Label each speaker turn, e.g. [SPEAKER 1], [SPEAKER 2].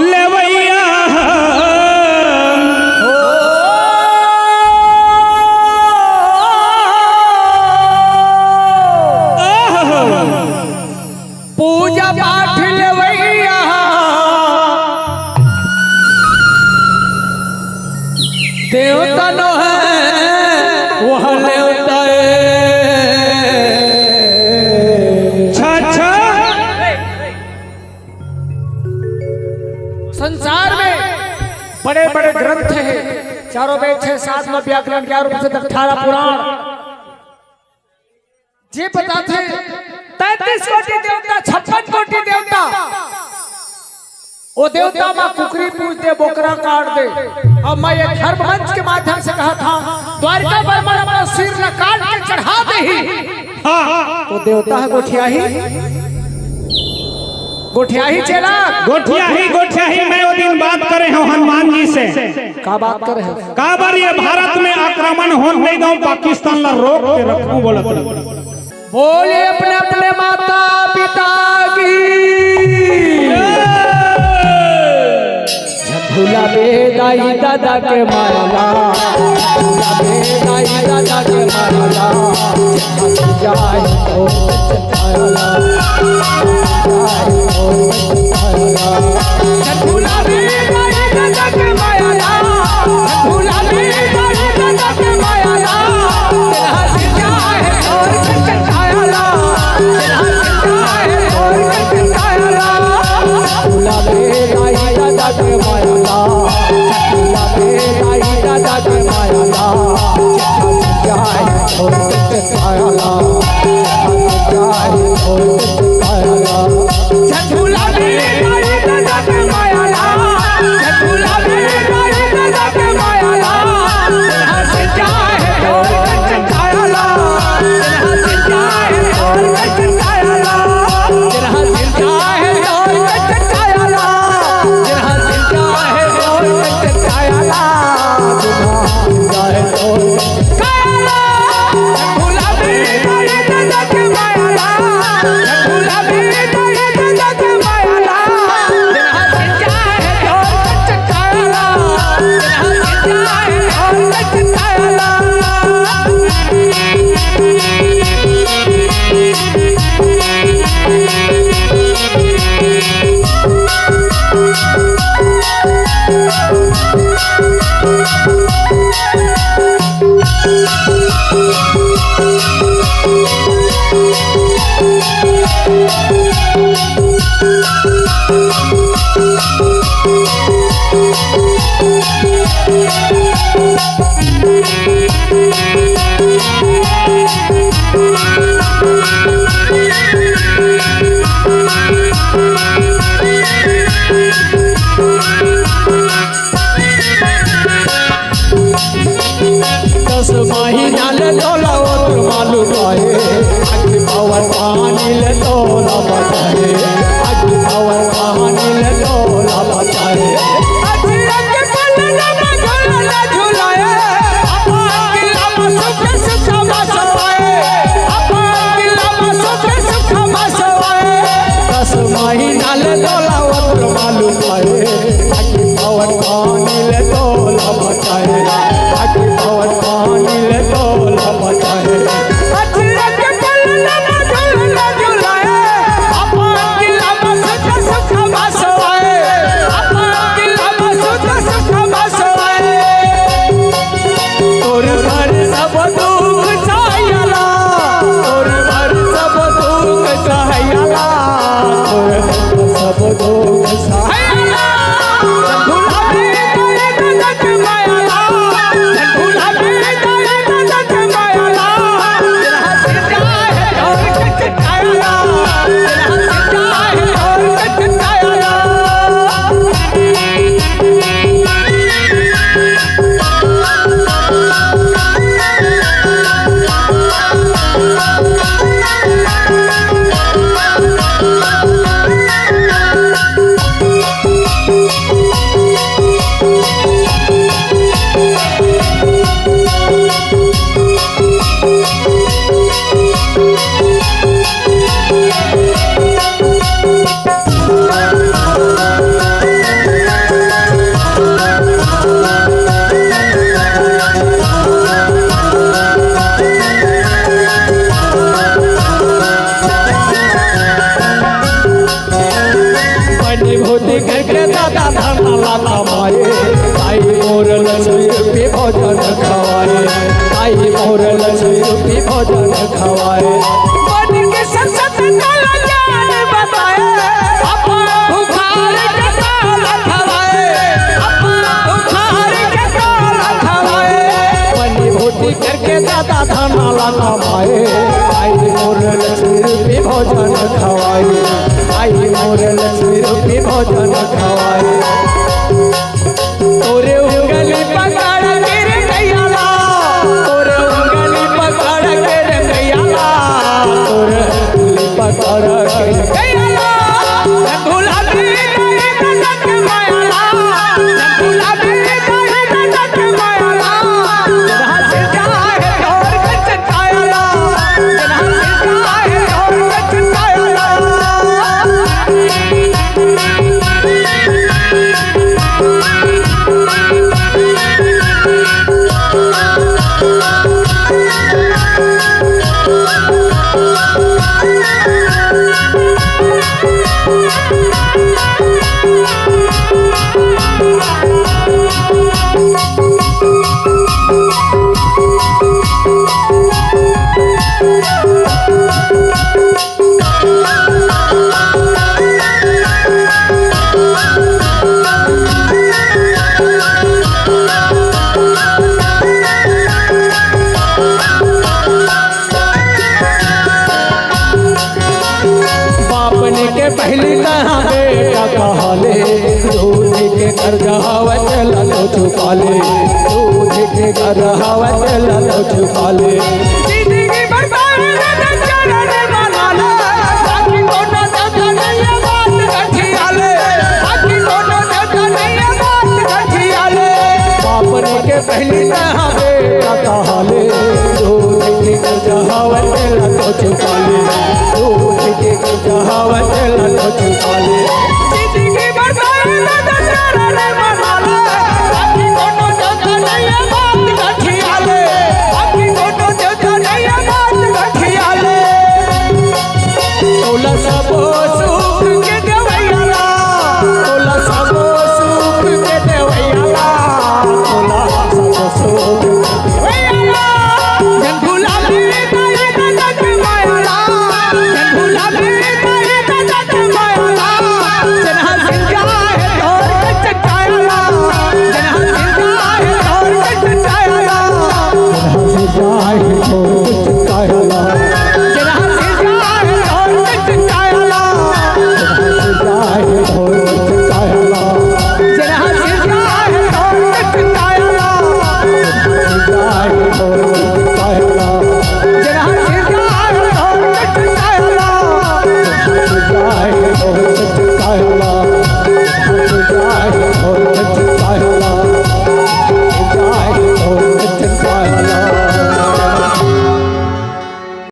[SPEAKER 1] लेवैया
[SPEAKER 2] पूजा पाठ लेवैया देवता नो है वह लेवता संसार में बड़े बड़े ग्रंथ हैं, चारों वेद 6 7 में व्याकरण 11 से 18 पुराण जे बताते 33 कोटि देवता 56 कोटि देवता वो देवता माँ कुकरी पूछ दे बोकरा काट दे। अब मैं ये धर्म मंच के माध्यम से कहा था द्वारिका पर मन अपना सिर न काट के चढ़ा दे ही तो देवता है गोठिया ही चला
[SPEAKER 1] गोठिया ही मैं वो दिन बात करे हूँ हनुमान जी से
[SPEAKER 2] का बात करे हैं
[SPEAKER 1] का बार ये भारत में आक्रमण होने नहीं दूं पाकिस्तान ला रोक के रखूं बोलत
[SPEAKER 2] बोले अपने अपने माता पिता की झूला बेदाई दादा के मारला झूला बेदाई दादा के मारला जाए तो चताला झूला बेदाई दादा के मारला झूला बेदाई दादा के मारला जाए और चताला जाए और चताला झूला बेदाई दादा के मारला झूला बेदाई दादा के मारला जाए और चताला जाए और चताला झूला बेदाई दादा के मारला झूला बेदाई दादा के मारला जाए और चताला जाए और चताला जाए और चताला बनी भूति करके दादा धन ला कमाए आई मोर लक्ष्मी रूपी भोजन खवाए आई मोर लक्ष्मी रूपी भोजन खवाए बन के संसद काला ज्ञान बताए अपन बुखार के काला खवाए अपन बुखार के काला खवाए बनी भूति करके दादा धन ला कमाए आई मोर लक्ष्मी रूपी भोजन खवाए आई मोर लक्ष्मी रूपी भोजन खवाए तोरे उंगली पकड़ के रे गैयाला तोरे उंगली पकड़ के रे गैयाला तोरे उंगली पकड़ के रे गैयाला झूला दे नटक मायाला झूला दे नटक मायाला जहाँ से जाए और कचकायाला जहाँ से जाए और कचकायाला के पहली कहाँ बेटा कहले दूध के कर जहावत लो छुपा ले दूध के कर जहावत लो छुपा ले